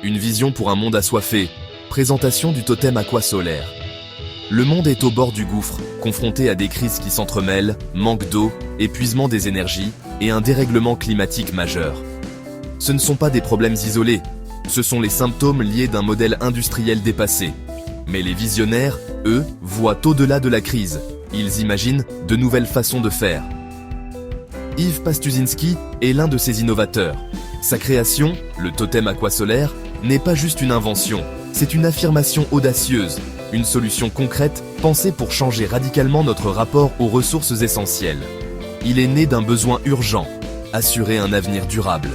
Une vision pour un monde assoiffé. Présentation du totem aquasolaire. Le monde est au bord du gouffre, confronté à des crises qui s'entremêlent, manque d'eau, épuisement des énergies et un dérèglement climatique majeur. Ce ne sont pas des problèmes isolés, ce sont les symptômes liés d'un modèle industriel dépassé. Mais les visionnaires, eux, voient au-delà de la crise. Ils imaginent de nouvelles façons de faire. Yves Pastuszynski est l'un de ces innovateurs. Sa création, le totem aquasolaire, n'est pas juste une invention, c'est une affirmation audacieuse, une solution concrète pensée pour changer radicalement notre rapport aux ressources essentielles. Il est né d'un besoin urgent, assurer un avenir durable.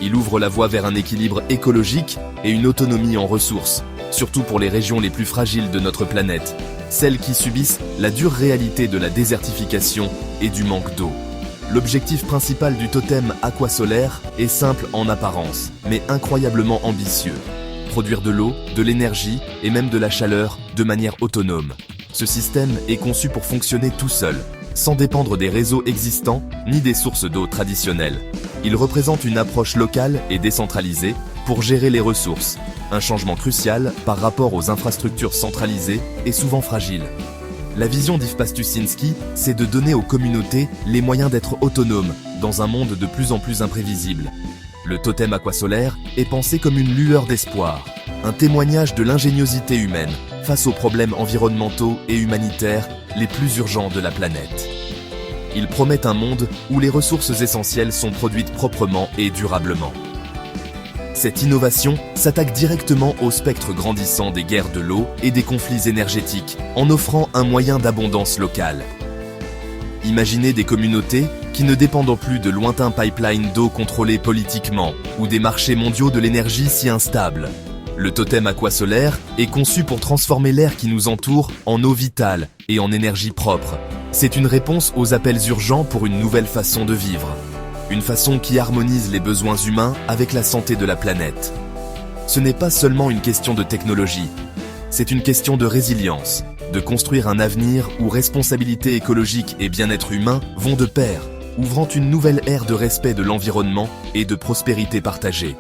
Il ouvre la voie vers un équilibre écologique et une autonomie en ressources, surtout pour les régions les plus fragiles de notre planète, celles qui subissent la dure réalité de la désertification et du manque d'eau. L'objectif principal du totem aquasolaire est simple en apparence, mais incroyablement ambitieux. Produire de l'eau, de l'énergie et même de la chaleur de manière autonome. Ce système est conçu pour fonctionner tout seul, sans dépendre des réseaux existants ni des sources d'eau traditionnelles. Il représente une approche locale et décentralisée pour gérer les ressources, un changement crucial par rapport aux infrastructures centralisées et souvent fragiles. La vision d'Yves Pastuszynski, c'est de donner aux communautés les moyens d'être autonomes dans un monde de plus en plus imprévisible. Le totem aquasolaire est pensé comme une lueur d'espoir, un témoignage de l'ingéniosité humaine face aux problèmes environnementaux et humanitaires les plus urgents de la planète. Il promet un monde où les ressources essentielles sont produites proprement et durablement. Cette innovation s'attaque directement au spectre grandissant des guerres de l'eau et des conflits énergétiques, en offrant un moyen d'abondance locale. Imaginez des communautés qui ne dépendent plus de lointains pipelines d'eau contrôlés politiquement ou des marchés mondiaux de l'énergie si instables. Le totem aquasolaire est conçu pour transformer l'air qui nous entoure en eau vitale et en énergie propre. C'est une réponse aux appels urgents pour une nouvelle façon de vivre. Une façon qui harmonise les besoins humains avec la santé de la planète. Ce n'est pas seulement une question de technologie, c'est une question de résilience, de construire un avenir où responsabilité écologique et bien-être humain vont de pair, ouvrant une nouvelle ère de respect de l'environnement et de prospérité partagée.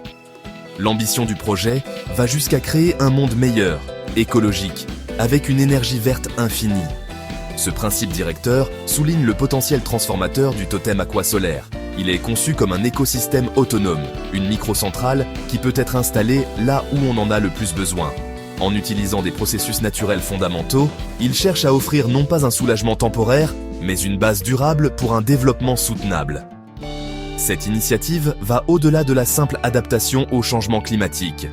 L'ambition du projet va jusqu'à créer un monde meilleur, écologique, avec une énergie verte infinie. Ce principe directeur souligne le potentiel transformateur du totem aquasolaire. Il est conçu comme un écosystème autonome, une microcentrale qui peut être installée là où on en a le plus besoin. En utilisant des processus naturels fondamentaux, il cherche à offrir non pas un soulagement temporaire, mais une base durable pour un développement soutenable. Cette initiative va au-delà de la simple adaptation au changement climatique.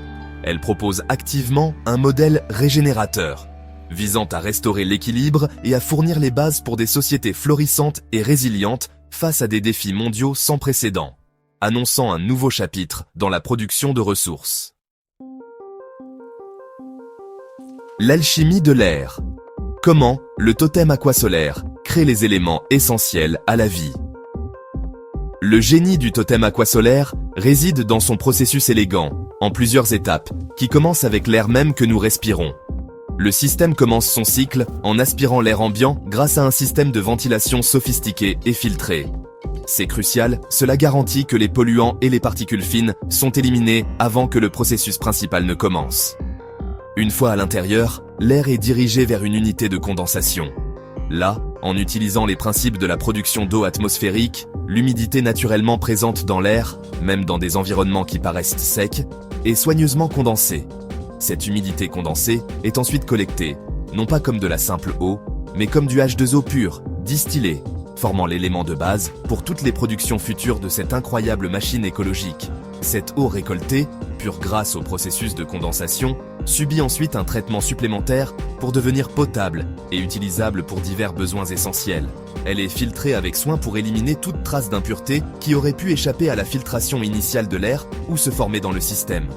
Elle propose activement un modèle régénérateur, visant à restaurer l'équilibre et à fournir les bases pour des sociétés florissantes et résilientes face à des défis mondiaux sans précédent, annonçant un nouveau chapitre dans la production de ressources. L'alchimie de l'air. Comment le totem aquasolaire crée les éléments essentiels à la vie. Le génie du totem aquasolaire réside dans son processus élégant, en plusieurs étapes, qui commence avec l'air même que nous respirons. Le système commence son cycle en aspirant l'air ambiant grâce à un système de ventilation sophistiqué et filtré. C'est crucial, cela garantit que les polluants et les particules fines sont éliminés avant que le processus principal ne commence. Une fois à l'intérieur, l'air est dirigé vers une unité de condensation. Là, en utilisant les principes de la production d'eau atmosphérique, l'humidité naturellement présente dans l'air, même dans des environnements qui paraissent secs, est soigneusement condensée. Cette humidité condensée est ensuite collectée, non pas comme de la simple eau, mais comme du H2O pur, distillé, formant l'élément de base pour toutes les productions futures de cette incroyable machine écologique. Cette eau récoltée, pure grâce au processus de condensation, subit ensuite un traitement supplémentaire pour devenir potable et utilisable pour divers besoins essentiels. Elle est filtrée avec soin pour éliminer toute trace d'impureté qui aurait pu échapper à la filtration initiale de l'air ou se former dans le système.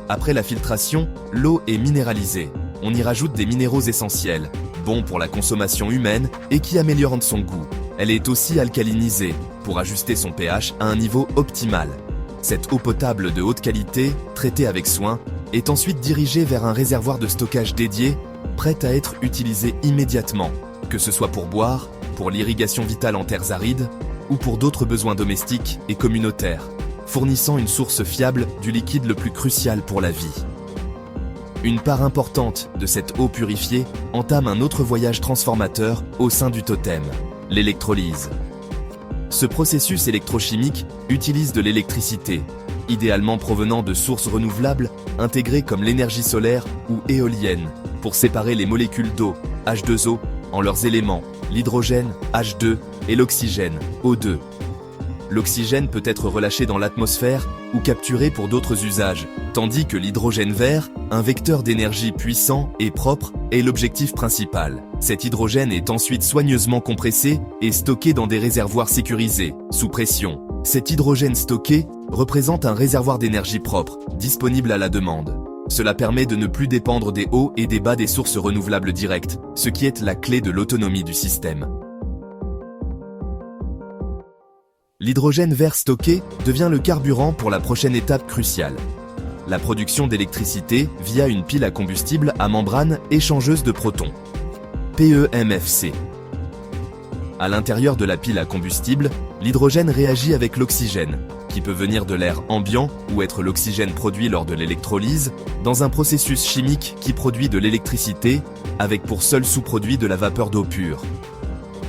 Après la filtration, l'eau est minéralisée. On y rajoute des minéraux essentiels, bons pour la consommation humaine et qui améliorent son goût. Elle est aussi alcalinisée pour ajuster son pH à un niveau optimal. Cette eau potable de haute qualité, traitée avec soin, est ensuite dirigée vers un réservoir de stockage dédié, prête à être utilisée immédiatement, que ce soit pour boire, pour l'irrigation vitale en terres arides ou pour d'autres besoins domestiques et communautaires. fournissant une source fiable du liquide le plus crucial pour la vie. Une part importante de cette eau purifiée entame un autre voyage transformateur au sein du totem, l'électrolyse. Ce processus électrochimique utilise de l'électricité, idéalement provenant de sources renouvelables intégrées comme l'énergie solaire ou éolienne, pour séparer les molécules d'eau, H2O, en leurs éléments, l'hydrogène, H2, et l'oxygène, O2. L'oxygène peut être relâché dans l'atmosphère ou capturé pour d'autres usages, tandis que l'hydrogène vert, un vecteur d'énergie puissant et propre, est l'objectif principal. Cet hydrogène est ensuite soigneusement compressé et stocké dans des réservoirs sécurisés, sous pression. Cet hydrogène stocké représente un réservoir d'énergie propre, disponible à la demande. Cela permet de ne plus dépendre des hauts et des bas des sources renouvelables directes, ce qui est la clé de l'autonomie du système. L'hydrogène vert stocké devient le carburant pour la prochaine étape cruciale. La production d'électricité via une pile à combustible à membrane échangeuse de protons. PEMFC. À l'intérieur de la pile à combustible, l'hydrogène réagit avec l'oxygène, qui peut venir de l'air ambiant ou être l'oxygène produit lors de l'électrolyse, dans un processus chimique qui produit de l'électricité, avec pour seul sous-produit de la vapeur d'eau pure.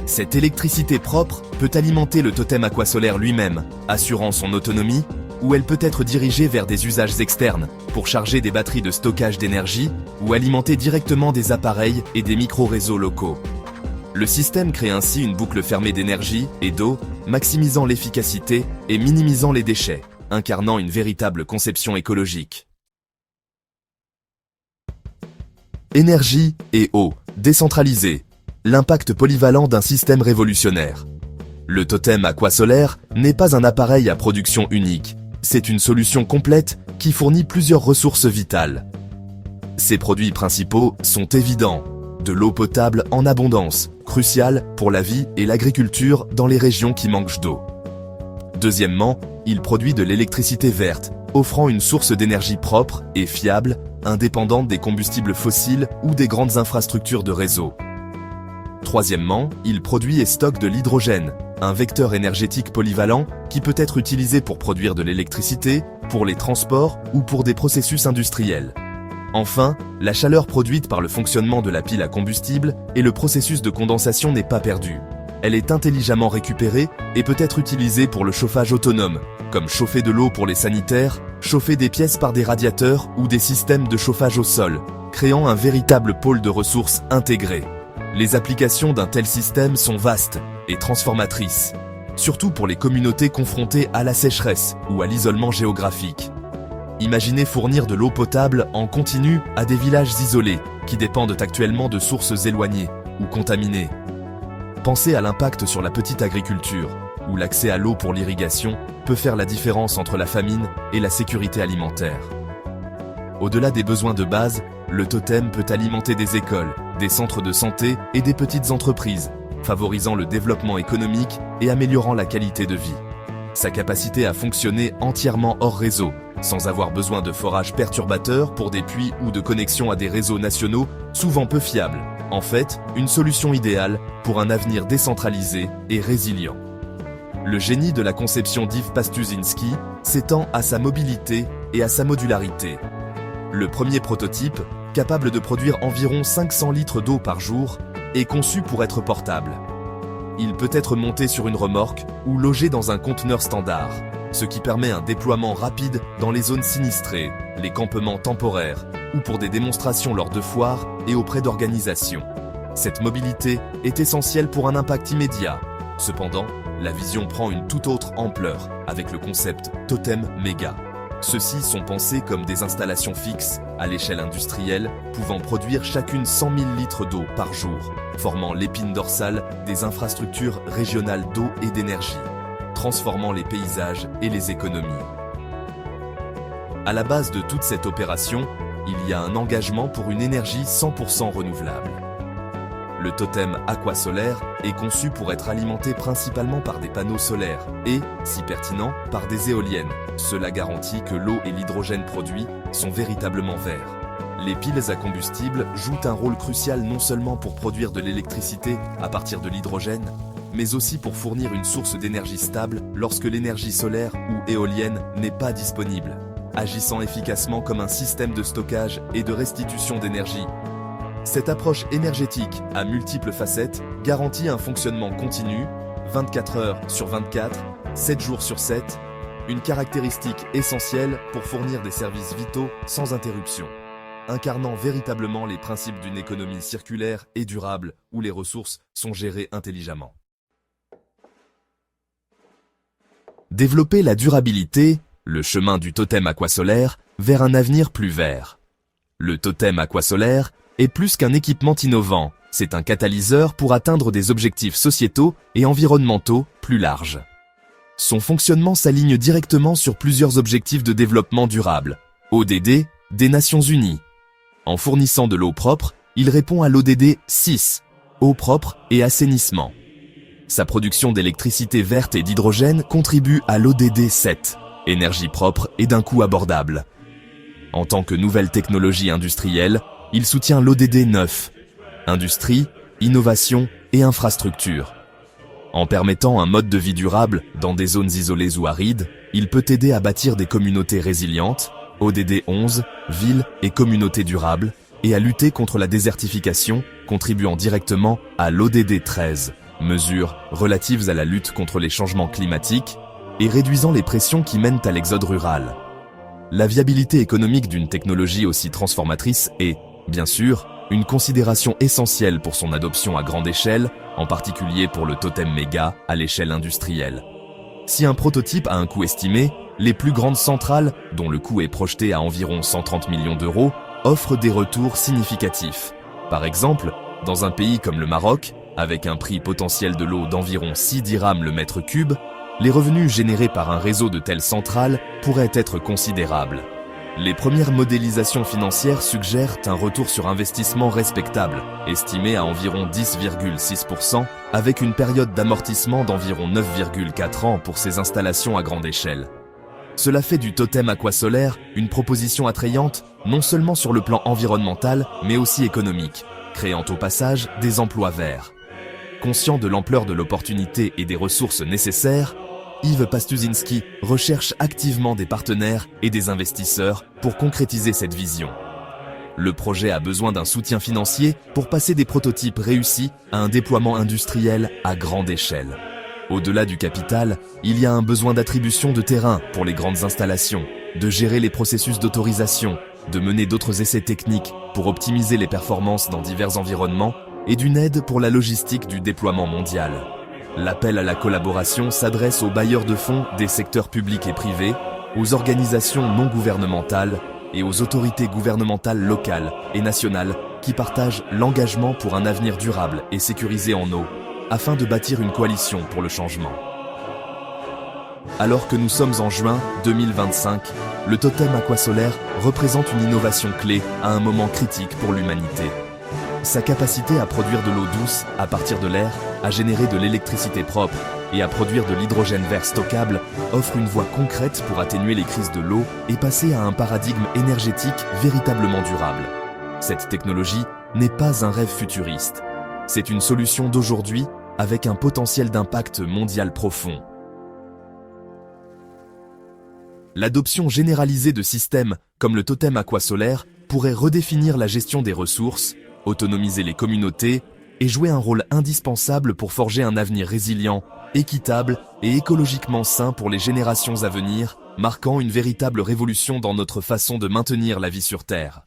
Cette électricité propre peut alimenter le totem aquasolaire lui-même, assurant son autonomie, ou elle peut être dirigée vers des usages externes, pour charger des batteries de stockage d'énergie, ou alimenter directement des appareils et des micro-réseaux locaux. Le système crée ainsi une boucle fermée d'énergie et d'eau, maximisant l'efficacité et minimisant les déchets, incarnant une véritable conception écologique. Énergie et eau, décentralisée. L'impact polyvalent d'un système révolutionnaire. Le totem aquasolaire n'est pas un appareil à production unique, c'est une solution complète qui fournit plusieurs ressources vitales. Ses produits principaux sont évidents. De l'eau potable en abondance, cruciale pour la vie et l'agriculture dans les régions qui manquent d'eau. Deuxièmement, il produit de l'électricité verte, offrant une source d'énergie propre et fiable, indépendante des combustibles fossiles ou des grandes infrastructures de réseau. Troisièmement, il produit et stocke de l'hydrogène, un vecteur énergétique polyvalent qui peut être utilisé pour produire de l'électricité, pour les transports ou pour des processus industriels. Enfin, la chaleur produite par le fonctionnement de la pile à combustible et le processus de condensation n'est pas perdue. Elle est intelligemment récupérée et peut être utilisée pour le chauffage autonome, comme chauffer de l'eau pour les sanitaires, chauffer des pièces par des radiateurs ou des systèmes de chauffage au sol, créant un véritable pôle de ressources intégrées. Les applications d'un tel système sont vastes et transformatrices, surtout pour les communautés confrontées à la sécheresse ou à l'isolement géographique. Imaginez fournir de l'eau potable en continu à des villages isolés qui dépendent actuellement de sources éloignées ou contaminées. Pensez à l'impact sur la petite agriculture, où l'accès à l'eau pour l'irrigation peut faire la différence entre la famine et la sécurité alimentaire. Au-delà des besoins de base, le totem peut alimenter des écoles, des centres de santé et des petites entreprises, favorisant le développement économique et améliorant la qualité de vie. Sa capacité à fonctionner entièrement hors réseau, sans avoir besoin de forage perturbateur pour des puits ou de connexion à des réseaux nationaux souvent peu fiables. En fait, une solution idéale pour un avenir décentralisé et résilient. Le génie de la conception d'Yves Pastuszynski s'étend à sa mobilité et à sa modularité. Le premier prototype, capable de produire environ 500 litres d'eau par jour, est conçu pour être portable. Il peut être monté sur une remorque ou logé dans un conteneur standard, ce qui permet un déploiement rapide dans les zones sinistrées, les campements temporaires ou pour des démonstrations lors de foires et auprès d'organisations. Cette mobilité est essentielle pour un impact immédiat. Cependant, la vision prend une toute autre ampleur avec le concept Totem Méga. Ceux-ci sont pensés comme des installations fixes, à l'échelle industrielle, pouvant produire chacune 100 000 litres d'eau par jour, formant l'épine dorsale des infrastructures régionales d'eau et d'énergie, transformant les paysages et les économies. À la base de toute cette opération, il y a un engagement pour une énergie 100% renouvelable. Le totem aquasolaire est conçu pour être alimenté principalement par des panneaux solaires et, si pertinent, par des éoliennes. Cela garantit que l'eau et l'hydrogène produits sont véritablement verts. Les piles à combustible jouent un rôle crucial non seulement pour produire de l'électricité à partir de l'hydrogène, mais aussi pour fournir une source d'énergie stable lorsque l'énergie solaire ou éolienne n'est pas disponible, agissant efficacement comme un système de stockage et de restitution d'énergie. Cette approche énergétique à multiples facettes garantit un fonctionnement continu, 24 heures sur 24, 7 jours sur 7, une caractéristique essentielle pour fournir des services vitaux sans interruption, incarnant véritablement les principes d'une économie circulaire et durable où les ressources sont gérées intelligemment. Développer la durabilité, le chemin du totem aquasolaire vers un avenir plus vert. Le totem aquasolaire est plus qu'un équipement innovant, c'est un catalyseur pour atteindre des objectifs sociétaux et environnementaux plus larges. Son fonctionnement s'aligne directement sur plusieurs objectifs de développement durable, ODD, des Nations Unies. En fournissant de l'eau propre, il répond à l'ODD 6, eau propre et assainissement. Sa production d'électricité verte et d'hydrogène contribue à l'ODD 7, énergie propre et d'un coût abordable. En tant que nouvelle technologie industrielle, il soutient l'ODD 9, industrie, innovation et infrastructure. En permettant un mode de vie durable dans des zones isolées ou arides, il peut aider à bâtir des communautés résilientes, ODD 11, villes et communautés durables, et à lutter contre la désertification, contribuant directement à l'ODD 13, mesures relatives à la lutte contre les changements climatiques, et réduisant les pressions qui mènent à l'exode rural. La viabilité économique d'une technologie aussi transformatrice est, bien sûr, une considération essentielle pour son adoption à grande échelle, en particulier pour le totem méga à l'échelle industrielle. Si un prototype a un coût estimé, les plus grandes centrales, dont le coût est projeté à environ 130 millions d'euros, offrent des retours significatifs. Par exemple, dans un pays comme le Maroc, avec un prix potentiel de l'eau d'environ 6 dirhams le mètre cube, les revenus générés par un réseau de telles centrales pourraient être considérables. Les premières modélisations financières suggèrent un retour sur investissement respectable, estimé à environ 10,6%, avec une période d'amortissement d'environ 9,4 ans pour ces installations à grande échelle. Cela fait du totem aquasolaire une proposition attrayante, non seulement sur le plan environnemental, mais aussi économique, créant au passage des emplois verts. Conscient de l'ampleur de l'opportunité et des ressources nécessaires, Yves Pastuzinski recherche activement des partenaires et des investisseurs pour concrétiser cette vision. Le projet a besoin d'un soutien financier pour passer des prototypes réussis à un déploiement industriel à grande échelle. Au-delà du capital, il y a un besoin d'attribution de terrain pour les grandes installations, de gérer les processus d'autorisation, de mener d'autres essais techniques pour optimiser les performances dans divers environnements et d'une aide pour la logistique du déploiement mondial. L'appel à la collaboration s'adresse aux bailleurs de fonds des secteurs publics et privés, aux organisations non gouvernementales et aux autorités gouvernementales locales et nationales qui partagent l'engagement pour un avenir durable et sécurisé en eau, afin de bâtir une coalition pour le changement. Alors que nous sommes en juin 2025, le totem aquasolaire représente une innovation clé à un moment critique pour l'humanité. Sa capacité à produire de l'eau douce à partir de l'air, à générer de l'électricité propre et à produire de l'hydrogène vert stockable offre une voie concrète pour atténuer les crises de l'eau et passer à un paradigme énergétique véritablement durable. Cette technologie n'est pas un rêve futuriste. C'est une solution d'aujourd'hui avec un potentiel d'impact mondial profond. L'adoption généralisée de systèmes comme le totem aquasolaire pourrait redéfinir la gestion des ressources, autonomiser les communautés et jouer un rôle indispensable pour forger un avenir résilient, équitable et écologiquement sain pour les générations à venir, marquant une véritable révolution dans notre façon de maintenir la vie sur Terre.